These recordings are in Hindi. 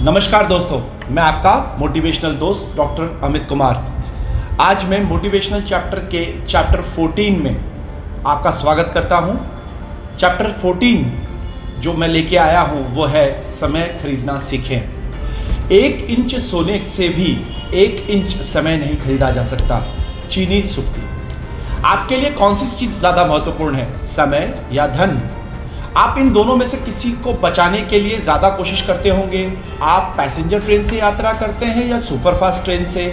नमस्कार दोस्तों, मैं आपका मोटिवेशनल दोस्त डॉक्टर अमित कुमार। आज मैं मोटिवेशनल चैप्टर 14 में आपका स्वागत करता हूं। चैप्टर 14 जो मैं लेके आया हूं वो है समय खरीदना सीखें। 1 इंच सोने से भी 1 इंच समय नहीं खरीदा जा सकता। चीनी सूक्ति। आपके लिए कौन सी चीज़ ज़्यादा महत्वपूर्ण है, समय या धन? आप इन दोनों में से किसी को बचाने के लिए ज़्यादा कोशिश करते होंगे। आप पैसेंजर ट्रेन से यात्रा करते हैं या सुपरफास्ट ट्रेन से?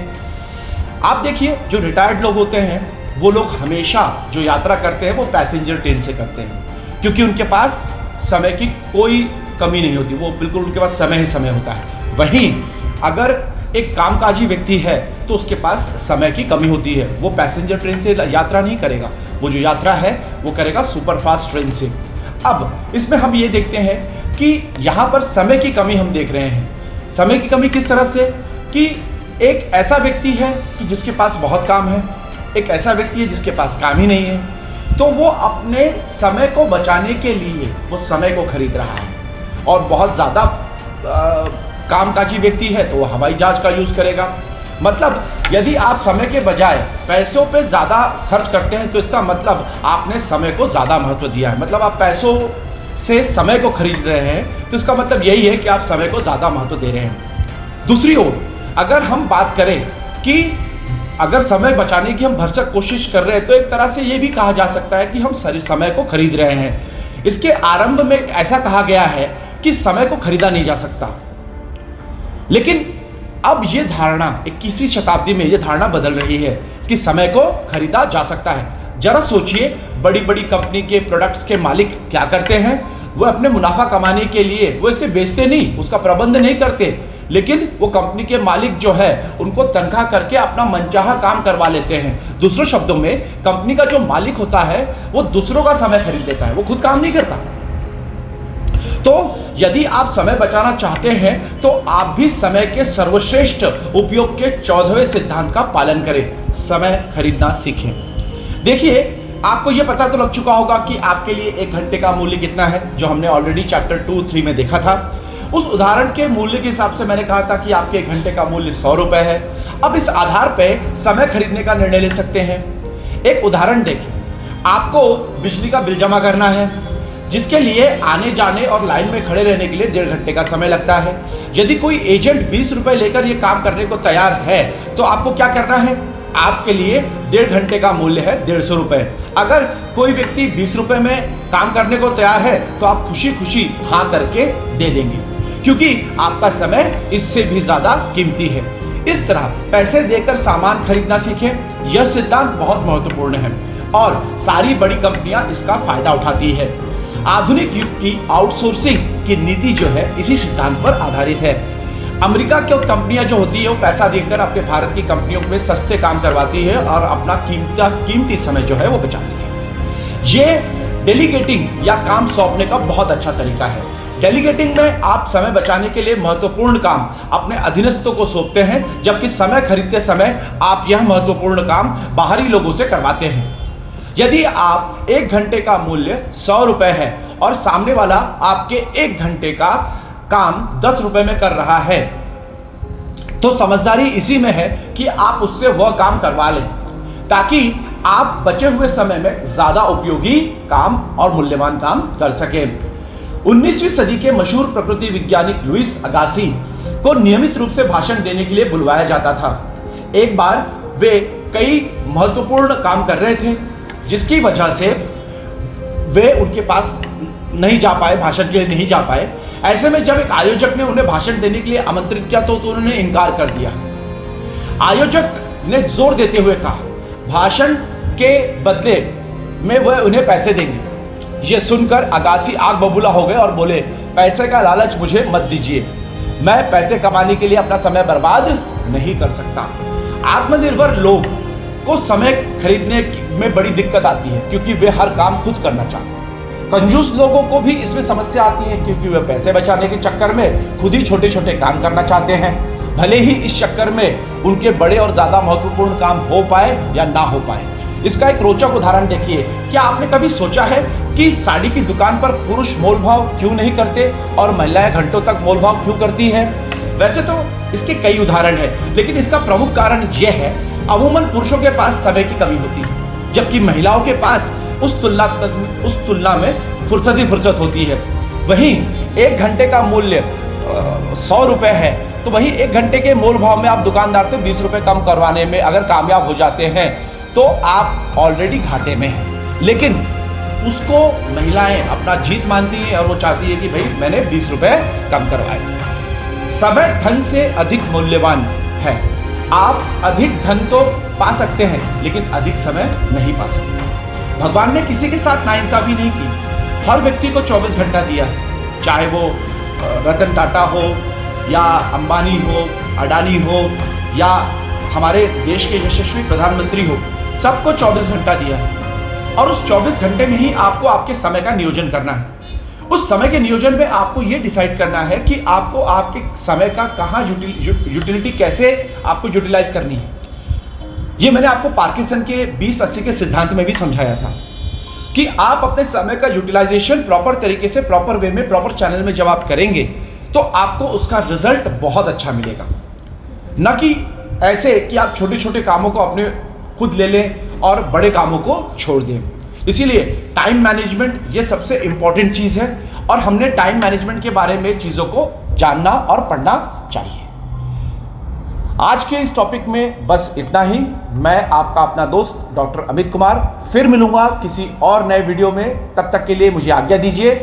आप देखिए, जो रिटायर्ड लोग होते हैं वो लोग हमेशा जो यात्रा करते हैं वो पैसेंजर ट्रेन से करते हैं, क्योंकि उनके पास समय की कोई कमी नहीं होती। वो बिल्कुल उनके पास समय ही समय होता है। वहीं अगर एक कामकाजी व्यक्ति है तो उसके पास समय की कमी होती है। वो पैसेंजर ट्रेन से यात्रा नहीं करेगा, वो जो यात्रा है वो करेगा सुपरफास्ट ट्रेन से। अब इसमें हम ये देखते हैं कि यहाँ पर समय की कमी हम देख रहे हैं। समय की कमी किस तरह से कि एक ऐसा व्यक्ति है कि जिसके पास बहुत काम है, एक ऐसा व्यक्ति है जिसके पास काम ही नहीं है, तो वो अपने समय को बचाने के लिए वो समय को खरीद रहा है। और बहुत ज़्यादा कामकाजी व्यक्ति है तो वो हवाई जहाज का यूज़ करेगा। मतलब यदि आप समय के बजाय पैसों पे ज़्यादा खर्च करते हैं तो इसका मतलब आपने समय को ज़्यादा महत्व दिया है। मतलब आप पैसों से समय को खरीद रहे हैं तो इसका मतलब यही है कि आप समय को ज़्यादा महत्व दे रहे हैं। दूसरी ओर अगर हम बात करें कि अगर समय बचाने की हम भरसक कोशिश कर रहे हैं तो एक तरह से ये भी कहा जा सकता है कि हम समय को खरीद रहे हैं। इसके आरंभ में ऐसा कहा गया है कि समय को खरीदा नहीं जा सकता, लेकिन अब ये धारणा 21वीं शताब्दी में ये धारणा बदल रही है कि समय को खरीदा जा सकता है। जरा सोचिए, बड़ी बड़ी कंपनी के प्रोडक्ट्स के मालिक क्या करते हैं? वो अपने मुनाफा कमाने के लिए वो इसे बेचते नहीं, उसका प्रबंध नहीं करते, लेकिन वो कंपनी के मालिक जो है उनको तनख्वाह करके अपना मनचाहा काम करवा लेते हैं। दूसरे शब्दों में, कंपनी का जो मालिक होता है वो दूसरों का समय खरीद लेता है, वो खुद काम नहीं करता। तो यदि आप समय बचाना चाहते हैं तो आप भी समय के सर्वश्रेष्ठ उपयोग के 14वें सिद्धांत का पालन करें। समय खरीदना सीखें। देखिए, आपको यह पता तो लग चुका होगा कि आपके लिए 1 घंटे का मूल्य कितना है, जो हमने ऑलरेडी चैप्टर 2-3 में देखा था। उस उदाहरण के मूल्य के हिसाब से मैंने कहा था कि आपके 1 घंटे का मूल्य 100 रुपए है। अब इस आधार पर समय खरीदने का निर्णय ले सकते हैं। एक उदाहरण देखें, आपको बिजली का बिल जमा करना है, जिसके लिए आने जाने और लाइन में खड़े रहने के लिए 1.5 घंटे का समय लगता है। यदि कोई एजेंट 20 रुपए लेकर ये काम करने को तैयार है तो आपको क्या करना है? आपके लिए 1.5 घंटे का मूल्य है 150 रुपए। अगर कोई व्यक्ति 20 रुपए में काम करने को तैयार है तो आप खुशी खुशी हाँ करके दे देंगे, क्योंकि आपका समय इससे भी ज्यादा कीमती है। इस तरह पैसे देकर सामान खरीदना सीखें। यह सिद्धांत बहुत महत्वपूर्ण है और सारी बड़ी कंपनियां इसका फायदा उठाती है। आधुनिक युग की आउटसोर्सिंग की नीति जो है इसी सिद्धांत पर आधारित है। अमेरिका की कंपनियां जो होती है वो पैसा देकर अपने भारत की कंपनियों में सस्ते काम करवाती है और अपना कीमती समय जो है वो बचाती है। ये डेलीगेटिंग या काम सौंपने का बहुत अच्छा तरीका है। डेलीगेटिंग में आप समय बचाने के लिए महत्वपूर्ण काम अपने अधीनस्थों को सौंपते हैं, जबकि समय खरीदते समय आप यह महत्वपूर्ण काम बाहरी लोगों से करवाते हैं। यदि आप 1 घंटे का मूल्य 100 रुपए है और सामने वाला आपके 1 घंटे का काम 10 रुपए में कर रहा है, तो समझदारी इसी में है कि आप उससे वह काम करवा लें, ताकि आप बचे हुए समय में ज्यादा उपयोगी काम और मूल्यवान काम कर सकें। 19वीं सदी के मशहूर प्रकृति वैज्ञानिक लुइस अगासी को नियमित रूप से भाषण देने के लिए बुलवाया जाता था। एक बार वे कई महत्वपूर्ण काम कर रहे थे, जिसकी वजह से वे उनके पास नहीं जा पाए, भाषण के लिए नहीं जा पाए। ऐसे में जब एक आयोजक ने उन्हें भाषण देने के लिए आमंत्रित किया तो उन्होंने इनकार कर दिया। आयोजक ने जोर देते हुए कहा, भाषण के बदले में वह उन्हें पैसे देंगे। यह सुनकर अगासी आग बबूला हो गए और बोले, पैसे का लालच मुझे मत दीजिए, मैं पैसे कमाने के लिए अपना समय बर्बाद नहीं कर सकता। आत्मनिर्भर लोग को समय खरीदने में बड़ी दिक्कत आती है, क्योंकि वे हर काम खुद करना चाहते हैं। कंजूस लोगों को भी इसमें समस्या आती है, क्योंकि वे पैसे बचाने के चक्कर में खुद ही छोटे छोटे काम करना चाहते हैं, भले ही इस चक्कर में उनके बड़े और ज्यादा महत्वपूर्ण काम हो पाए या ना हो पाए। इसका एक रोचक उदाहरण देखिए। क्या आपने कभी सोचा है कि साड़ी की दुकान पर पुरुष मोलभाव क्यों नहीं करते और महिलाएं घंटों तक मोलभाव क्यों करती हैं? वैसे तो इसके कई उदाहरण हैं, लेकिन इसका प्रमुख कारण यह है अमूमन पुरुषों के पास समय की कमी होती है, जबकि महिलाओं के पास उस तुलना में फुर्सत ही फुर्सत होती है। वहीं 1 घंटे का मूल्य 100 रुपए है, तो वहीं 1 घंटे के मोल भाव में आप दुकानदार से 20 रुपए कम करवाने में अगर कामयाब हो जाते हैं तो आप ऑलरेडी घाटे में हैं। लेकिन उसको महिलाएं अपना जीत मानती हैं और वो चाहती है कि भाई मैंने 20 रुपए कम करवाए। समय धन से अधिक मूल्यवान है। आप अधिक धन तो पा सकते हैं, लेकिन अधिक समय नहीं पा सकते। भगवान ने किसी के साथ नाइंसाफी नहीं की। हर व्यक्ति को 24 घंटा दिया है, चाहे वो रतन टाटा हो या अंबानी हो, अडानी हो या हमारे देश के यशस्वी प्रधानमंत्री हो, सबको 24 घंटा दिया है। और उस 24 घंटे में ही आपको आपके समय का नियोजन करना है। उस समय के नियोजन में आपको ये डिसाइड करना है कि आपको आपके समय का कहाँ यूटिलिटी कैसे आपको यूटिलाइज करनी है। ये मैंने आपको पार्किंसन के 20-80 के सिद्धांत में भी समझाया था कि आप अपने समय का यूटिलाइजेशन प्रॉपर तरीके से, प्रॉपर वे में, प्रॉपर चैनल में जब आप करेंगे तो आपको उसका रिजल्ट बहुत अच्छा मिलेगा। न कि ऐसे कि आप छोटे छोटे कामों को अपने खुद ले लें और बड़े कामों को छोड़ दें। इसीलिए टाइम मैनेजमेंट ये सबसे इंपॉर्टेंट चीज़ है और हमने टाइम मैनेजमेंट के बारे में चीज़ों को जानना और पढ़ना चाहिए। आज के इस टॉपिक में बस इतना ही। मैं आपका अपना दोस्त डॉक्टर अमित कुमार फिर मिलूंगा किसी और नए वीडियो में। तब तक के लिए मुझे आज्ञा दीजिए।